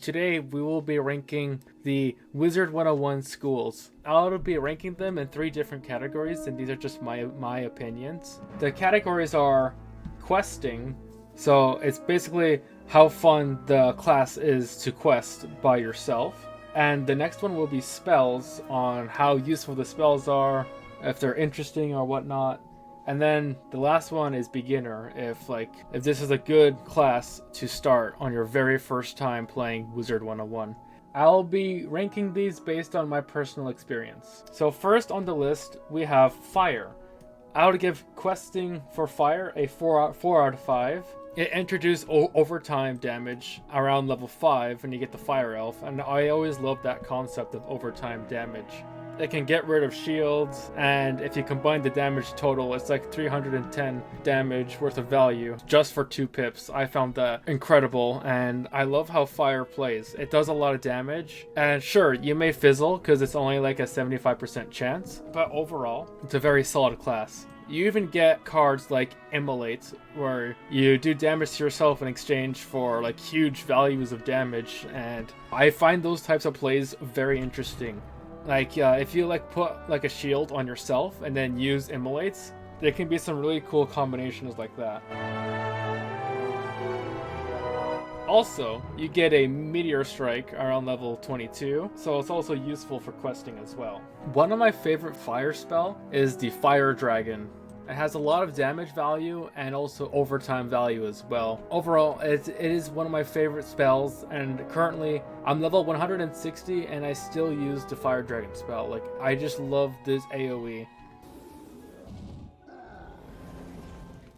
Today we will be ranking the Wizard101 schools. I'll be ranking them in 3 different categories, and these are just my opinions. The categories are questing, so it's basically how fun the class is to quest by yourself. And the next one will be spells, on how useful the spells are, if they're interesting or whatnot. And then the last one is beginner, if this is a good class to start on your very first time playing Wizard 101. I'll be ranking these based on my personal experience. So first on the list, we have fire. I would give questing for fire a 4 out of 5. It introduced overtime damage around level 5 when you get the fire elf, and I always loved that concept of overtime damage. It can get rid of shields, and if you combine the damage total, it's like 310 damage worth of value just for 2 pips. I found that incredible, and I love how fire plays. It does a lot of damage, and sure, you may fizzle because it's only like a 75% chance, but overall, it's a very solid class. You even get cards like Immolate, where you do damage to yourself in exchange for like huge values of damage, and I find those types of plays very interesting. If you put a shield on yourself and then use Immolates, there can be some really cool combinations like that. Also, you get a Meteor Strike around level 22, so it's also useful for questing as well. One of my favorite fire spell is the Fire Dragon. It has a lot of damage value and also overtime value as well. Overall, it is one of my favorite spells, and currently I'm level 160 and I still use the Fire Dragon spell. I just love this AoE.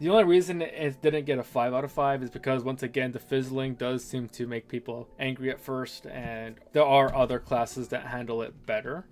The only reason it didn't get a 5 out of 5 is because, once again, the fizzling does seem to make people angry at first, and there are other classes that handle it better.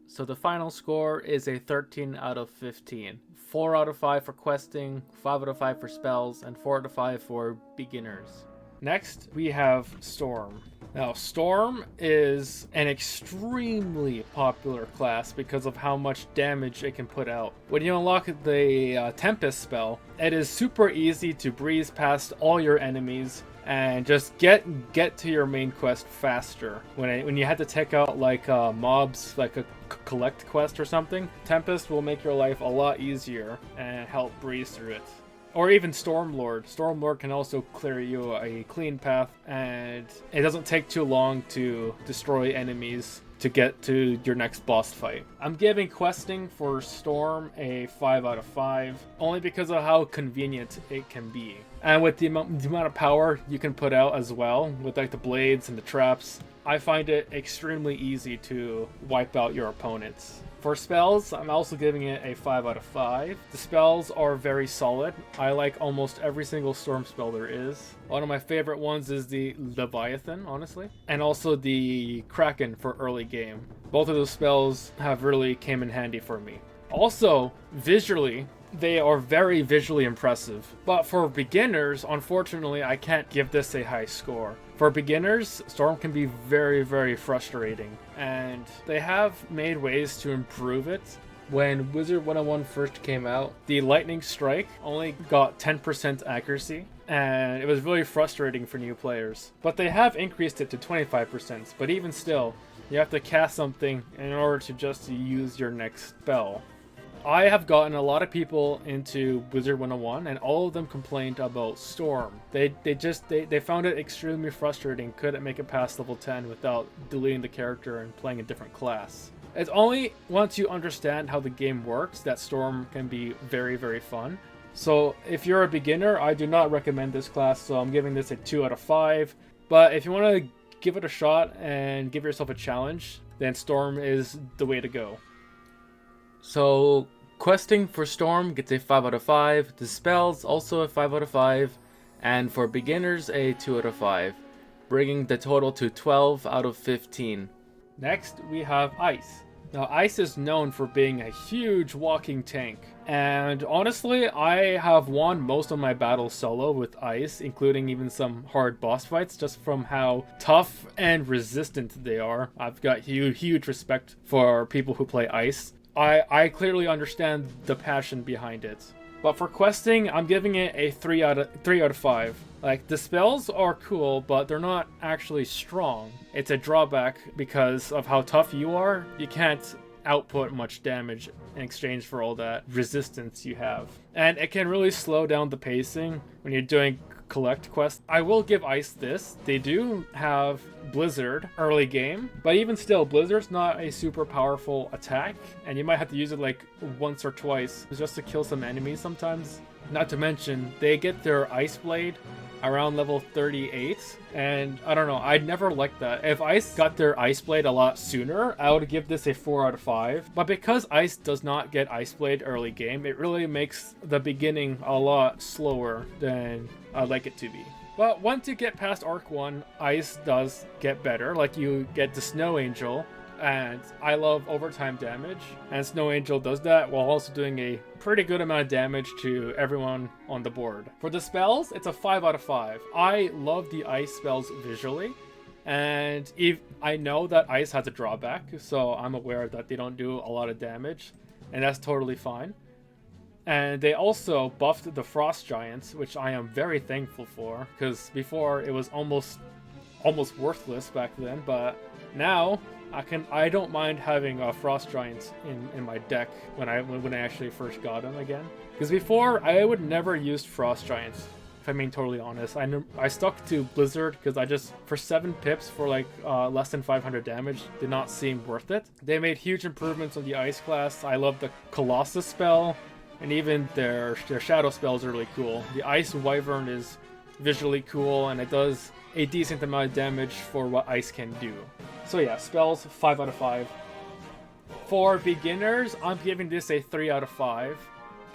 So the final score is a 13 out of 15. 4 out of 5 for questing, 5 out of 5 for spells, and 4 out of 5 for beginners. Next, we have Storm. Now, Storm is an extremely popular class because of how much damage it can put out. When you unlock the Tempest spell, it is super easy to breeze past all your enemies and just get to your main quest faster. When you have to take out mobs, like a collect quest or something, Tempest will make your life a lot easier and help breeze through it. Or even Stormlord. Stormlord can also clear you a clean path, and it doesn't take too long to destroy enemies to get to your next boss fight. I'm giving questing for Storm a 5 out of 5, only because of how convenient it can be. And with the amount of power you can put out as well, with the blades and the traps, I find it extremely easy to wipe out your opponents. For spells, I'm also giving it a 5 out of 5. The spells are very solid. I like almost every single Storm spell there is. One of my favorite ones is the Leviathan, honestly, and also the Kraken for early game. Both of those spells have really came in handy for me. Also, visually, they are very visually impressive. But for beginners, unfortunately, I can't give this a high score. For beginners, Storm can be very, very frustrating, and they have made ways to improve it. When Wizard 101 first came out, the Lightning Strike only got 10% accuracy, and it was really frustrating for new players. But they have increased it to 25%, but even still, you have to cast something in order to just use your next spell. I have gotten a lot of people into Wizard 101, and all of them complained about Storm. They found it extremely frustrating, couldn't make it past level 10 without deleting the character and playing a different class. It's only once you understand how the game works that Storm can be very, very fun. So if you're a beginner, I do not recommend this class, so I'm giving this a 2 out of 5. But if you want to give it a shot and give yourself a challenge, then Storm is the way to go. So, questing for Storm gets a 5 out of 5, the spells also a 5 out of 5, and for beginners a 2 out of 5, bringing the total to 12 out of 15. Next, we have Ice. Now, Ice is known for being a huge walking tank, and honestly, I have won most of my battles solo with Ice, including even some hard boss fights, just from how tough and resistant they are. I've got huge respect for people who play Ice. I clearly understand the passion behind it. But for questing, I'm giving it a 3 out of 5. Like, the spells are cool, but they're not actually strong. It's a drawback because of how tough you are. You can't output much damage in exchange for all that resistance you have. And it can really slow down the pacing when you're doing collect quests. I will give Ice this. They do have Blizzard early game, but even still, Blizzard's not a super powerful attack, and you might have to use it like once or twice just to kill some enemies sometimes. Not to mention, they get their Ice Blade around level 38, and I don't know, I'd never liked that. If Ice got their Ice Blade a lot sooner, I would give this a 4 out of 5. But because Ice does not get Ice Blade early game, it really makes the beginning a lot slower than I'd like it to be. But once you get past Arc 1, Ice does get better. Like, you get the Snow Angel, and I love overtime damage, and Snow Angel does that while also doing a pretty good amount of damage to everyone on the board. For the spells, it's a 5 out of 5. I love the Ice spells visually, and I know that Ice has a drawback, so I'm aware that they don't do a lot of damage, and that's totally fine. And they also buffed the Frost Giants, which I am very thankful for, because before it was almost worthless back then, but now I don't mind having Frost Giants in my deck when I actually first got them again. Because before, I would never use Frost Giants, if I'm being totally honest. I stuck to Blizzard because I just, for 7 pips for like less than 500 damage, did not seem worth it. They made huge improvements on the Ice class. I love the Colossus spell, and even their Shadow spells are really cool. The Ice Wyvern is visually cool, and it does a decent amount of damage for what Ice can do. So yeah, spells, 5 out of 5. For beginners, I'm giving this a 3 out of 5.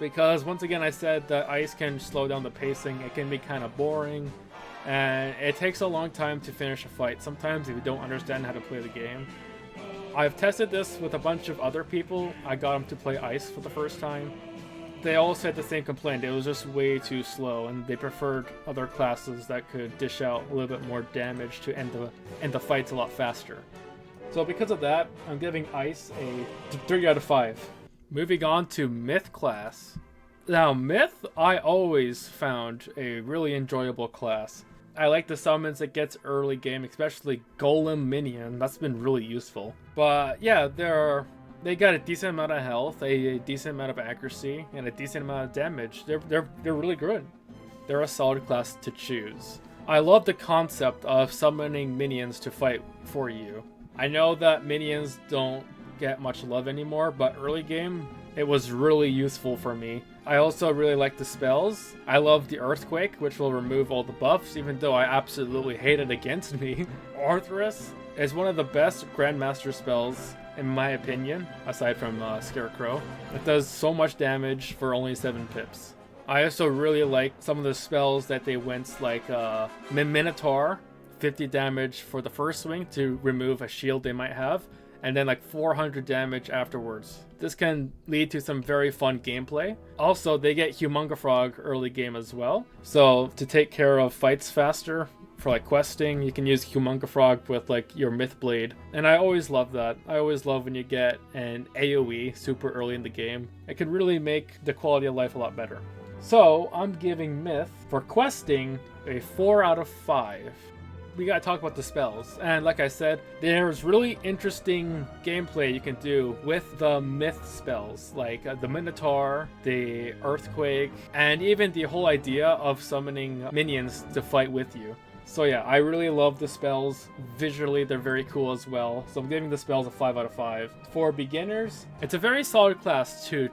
Because once again, I said that Ice can slow down the pacing. It can be kind of boring. And it takes a long time to finish a fight. Sometimes if you don't understand how to play the game. I've tested this with a bunch of other people. I got them to play Ice for the first time. They all said the same complaint. It was just way too slow, and they preferred other classes that could dish out a little bit more damage to end the fights a lot faster. So because of that, I'm giving Ice a 3 out of 5. Moving on to Myth class. Now, Myth, I always found a really enjoyable class. I like the summons it gets early game, especially Golem Minion. That's been really useful. But yeah, they got a decent amount of health, a decent amount of accuracy, and a decent amount of damage. They're really good. They're a solid class to choose. I love the concept of summoning minions to fight for you. I know that minions don't get much love anymore, but early game, it was really useful for me. I also really like the spells. I love the Earthquake, which will remove all the buffs, even though I absolutely hate it against me. Arthurus is one of the best Grandmaster spells, in my opinion, aside from Scarecrow. It does so much damage for only 7 pips. I also really like some of the spells that they went like Minotaur, 50 damage for the first swing to remove a shield they might have, and then like 400 damage afterwards. This can lead to some very fun gameplay. Also, they get Humongafrog early game as well, so to take care of fights faster, for like questing, you can use Humongafrog with like your Myth Blade. And I always love that. I always love when you get an AoE super early in the game. It can really make the quality of life a lot better. So I'm giving Myth for questing a 4 out of 5. We gotta talk about the spells. And like I said, there's really interesting gameplay you can do with the Myth spells, like the Minotaur, the Earthquake, and even the whole idea of summoning minions to fight with you. So yeah, I really love the spells. Visually, they're very cool as well. So I'm giving the spells a 5 out of 5. For beginners, it's a very solid class to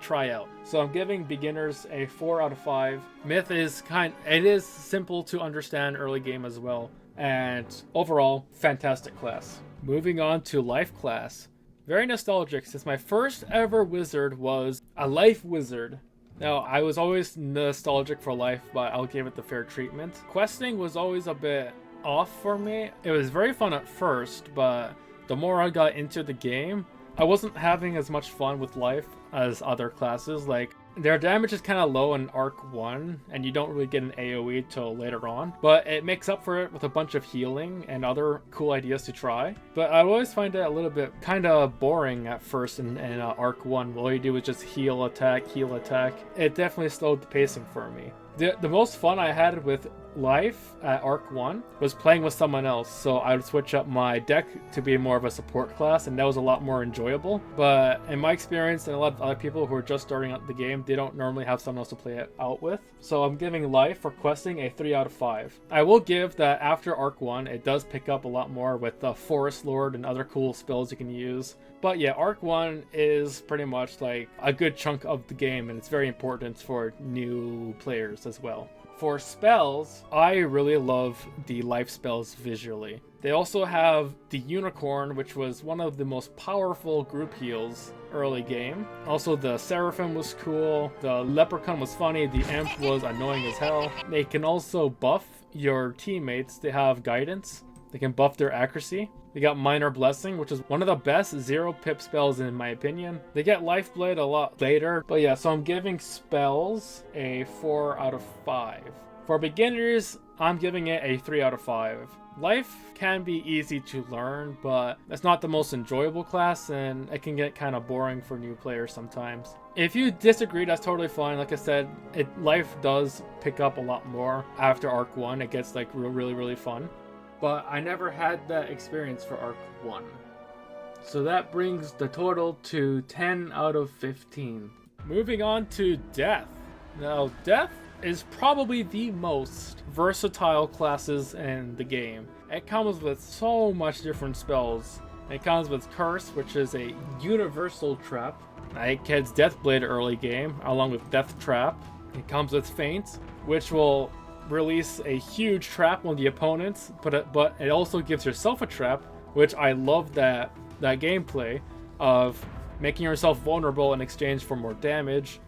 try out. So I'm giving beginners a 4 out of 5. Myth is it is simple to understand early game as well. And overall, fantastic class. Moving on to life class. Very nostalgic, since my first ever wizard was a life wizard. Now, I was always nostalgic for life, but I'll give it the fair treatment. Questing was always a bit off for me. It was very fun at first, but the more I got into the game, I wasn't having as much fun with life as other classes. Like, Their damage is kind of low in Arc 1, and you don't really get an AoE till later on, but it makes up for it with a bunch of healing and other cool ideas to try. But I always find it a little bit kind of boring at first in Arc 1. All you do is just heal, attack, heal, attack. It definitely slowed the pacing for me. The most fun I had with life at Arc 1 was playing with someone else, so I would switch up my deck to be more of a support class, and that was a lot more enjoyable. But in my experience, and a lot of other people who are just starting out the game, they don't normally have someone else to play it out with. So I'm giving life for questing a 3 out of 5. I will give that after Arc 1, it does pick up a lot more with the Forest Lord and other cool spells you can use. But yeah, Arc 1 is pretty much like a good chunk of the game, and it's very important for new players as well. For spells, I really love the life spells visually. They also have the Unicorn, which was one of the most powerful group heals early game. Also, the Seraphim was cool, the Leprechaun was funny, the Imp was annoying as hell. They can also buff your teammates. They have guidance. They can buff their accuracy. They got Minor Blessing, which is one of the best 0-pip spells in my opinion. They get Lifeblade a lot later. But yeah, so I'm giving spells a 4 out of 5. For beginners, I'm giving it a 3 out of 5. Life can be easy to learn, but it's not the most enjoyable class, and it can get kind of boring for new players sometimes. If you disagree, that's totally fine. Like I said, life does pick up a lot more after Arc 1. It gets like really fun. But I never had that experience for Arc 1. So that brings the total to 10 out of 15. Moving on to Death. Now, Death is probably the most versatile classes in the game. It comes with so much different spells. It comes with Curse, which is a universal trap. It gets Deathblade early game, along with Death Trap. It comes with Feint, which will release a huge trap on the opponents, but it also gives yourself a trap, which I love that gameplay of making yourself vulnerable in exchange for more damage.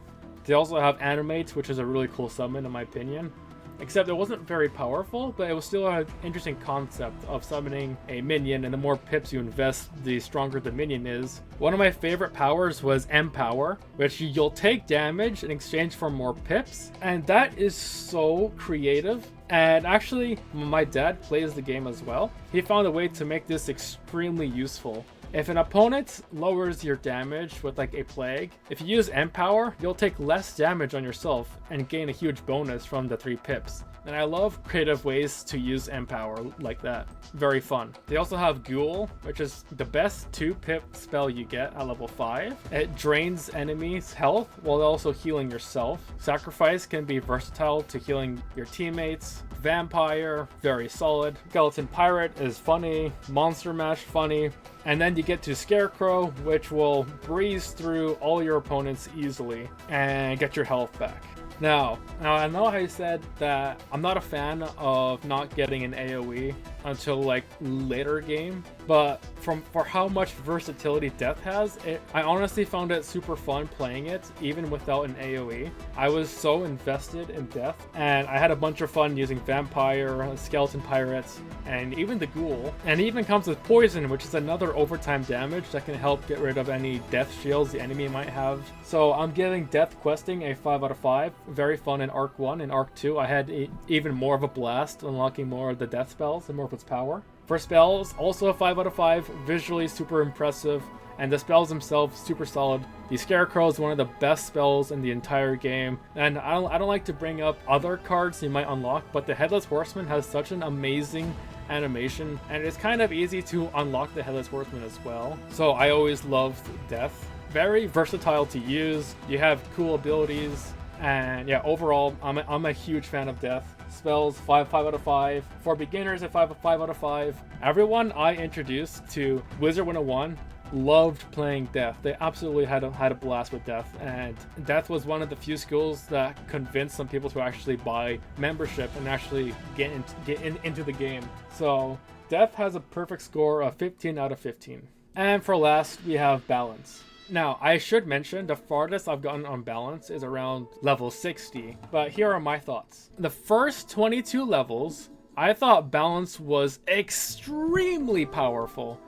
They also have Animate, which is a really cool summon in my opinion. Except it wasn't very powerful, but it was still an interesting concept of summoning a minion, and the more pips you invest, the stronger the minion is. One of my favorite powers was Empower, which you'll take damage in exchange for more pips, and that is so creative. And actually, my dad plays the game as well. He found a way to make this extremely useful. If an opponent lowers your damage with like a plague, if you use Empower, you'll take less damage on yourself and gain a huge bonus from the 3 pips. And I love creative ways to use Empower like that. Very fun. They also have Ghoul, which is the best 2-pip spell you get at level 5. It drains enemies' health while also healing yourself. Sacrifice can be versatile to healing your teammates. Vampire, very solid. Skeleton Pirate is funny. Monster Mash, funny. And then you get to Scarecrow, which will breeze through all your opponents easily and get your health back. Now I know I said that I'm not a fan of not getting an AoE until like later game, but for how much versatility Death has, I honestly found it super fun playing it even without an AoE. I was so invested in Death, and I had a bunch of fun using Vampire, Skeleton Pirates, and even the Ghoul. And it even comes with Poison, which is another overtime damage that can help get rid of any death shields the enemy might have. So I'm giving Death questing a 5 out of 5. Very fun in Arc 1. In Arc 2, I had even more of a blast unlocking more of the death spells and more of its power. For spells, also a 5 out of 5. Visually super impressive, and the spells themselves super solid. The Scarecrow is one of the best spells in the entire game, and I don't like to bring up other cards you might unlock, but the Headless Horseman has such an amazing animation, and it's kind of easy to unlock the Headless Horseman as well. So I always loved Death. Very versatile to use. You have cool abilities. And yeah, overall, I'm a huge fan of Death. Spells, 5 out of 5. For beginners, a 5 out of 5. Everyone I introduced to Wizard101 loved playing Death. They absolutely had a blast with Death, and Death was one of the few skills that convinced some people to actually buy membership and actually get into the game. So Death has a perfect score of 15 out of 15. And for last, we have Balance. Now, I should mention the farthest I've gotten on Balance is around level 60, but here are my thoughts. The first 22 levels, I thought Balance was extremely powerful.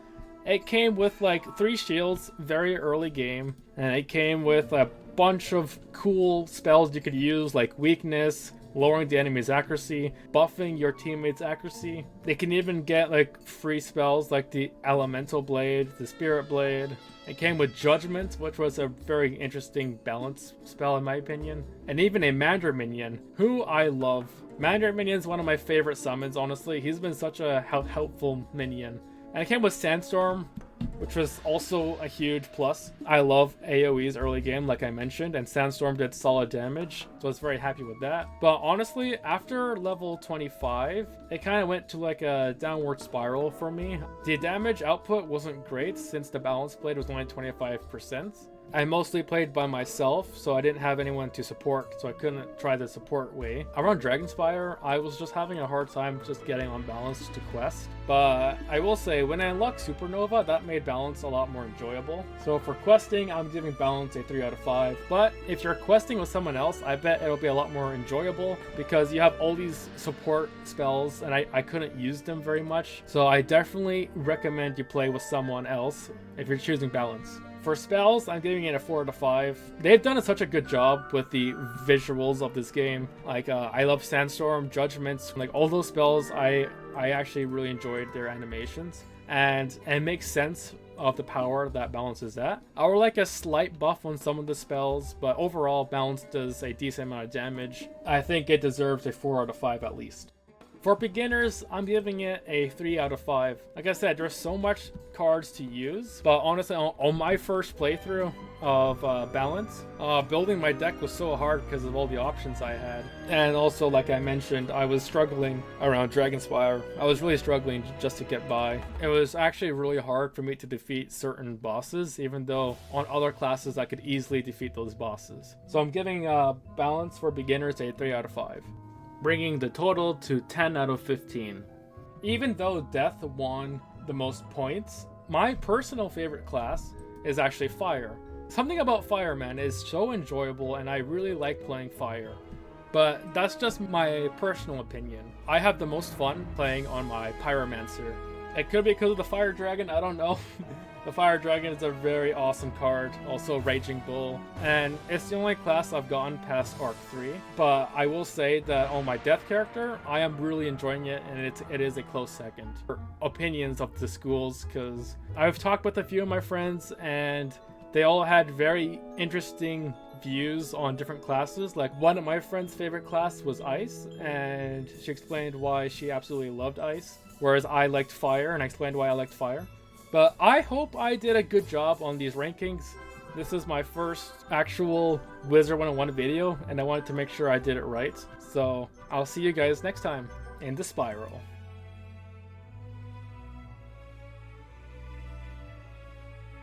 It came with like 3 shields very early game, and it came with bunch of cool spells you could use, like weakness, lowering the enemy's accuracy, buffing your teammates' accuracy. They can even get like free spells like the Elemental Blade, the Spirit Blade. It came with Judgment, which was a very interesting balance spell in my opinion. And even a Mandarin minion, who I love. Mandarin minion is one of my favorite summons, honestly. He's been such a helpful minion. And it came with Sandstorm, which was also a huge plus. I love AoEs early game, like I mentioned, and Sandstorm did solid damage, so I was very happy with that. But honestly, after level 25, it kind of went to like a downward spiral for me. The damage output wasn't great since the balance blade was only 25%. I mostly played by myself, so I didn't have anyone to support, so I couldn't try the support way. Around Dragonspire, I was just having a hard time just getting on balance to quest. But I will say, when I unlocked Supernova, that made balance a lot more enjoyable. So for questing, I'm giving balance a 3 out of 5. But if you're questing with someone else, I bet it'll be a lot more enjoyable because you have all these support spells and I couldn't use them very much. So I definitely recommend you play with someone else if you're choosing balance. For spells, I'm giving it a 4 out of 5. They've done such a good job with the visuals of this game. Like, I love Sandstorm, Judgments, like all those spells, I actually really enjoyed their animations. And it makes sense of the power that balance is at. I would like a slight buff on some of the spells, but overall, balance does a decent amount of damage. I think it deserves a 4 out of 5 at least. For beginners, I'm giving it a 3 out of 5. Like I said, there's so much cards to use, but honestly, on my first playthrough of balance, building my deck was so hard because of all the options I had. And also, like I mentioned, I was struggling around Dragonspire. I was really struggling just to get by. It was actually really hard for me to defeat certain bosses, even though on other classes I could easily defeat those bosses. So I'm giving balance for beginners a 3 out of 5. Bringing the total to 10 out of 15. Even though Death won the most points, my personal favorite class is actually Fire. Something about Fire, man, is so enjoyable and I really like playing Fire. But that's just my personal opinion. I have the most fun playing on my Pyromancer. It could be because of the Fire Dragon, I don't know. The Fire Dragon is a very awesome card, also Raging Bull, and it's the only class I've gotten past Arc 3, but I will say that on my Death character, I am really enjoying it, and it is a close second. For opinions of the schools, because I've talked with a few of my friends, and they all had very interesting views on different classes. Like, one of my friend's favorite class was Ice, and she explained why she absolutely loved Ice, whereas I liked Fire, and I explained why I liked Fire. But I hope I did a good job on these rankings. This is my first actual Wizard101 video, and I wanted to make sure I did it right. So I'll see you guys next time in the Spiral.